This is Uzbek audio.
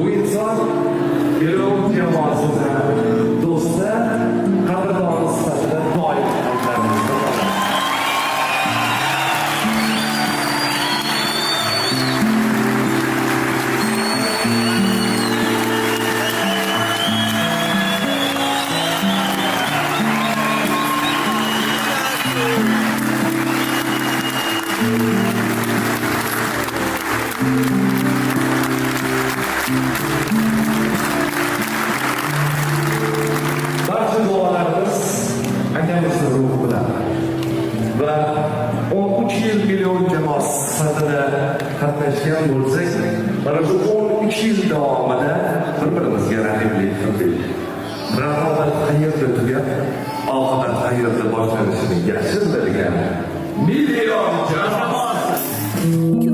Bu inson Elov jamoasida do'sti, qadrdoni sifatida doim qalblarimizda qoladi. Barcha duolarimiz akamizni ruhi bilan va 13 yil million jamoasi sifatida qatnashgan bo'lsak, mana shu 13 yil davomida bir-birimizga raqiblik qildik. Raqobat qayerda tugab, oqibat qayerda boshlanishini yaxshi biladigan million jamoasi.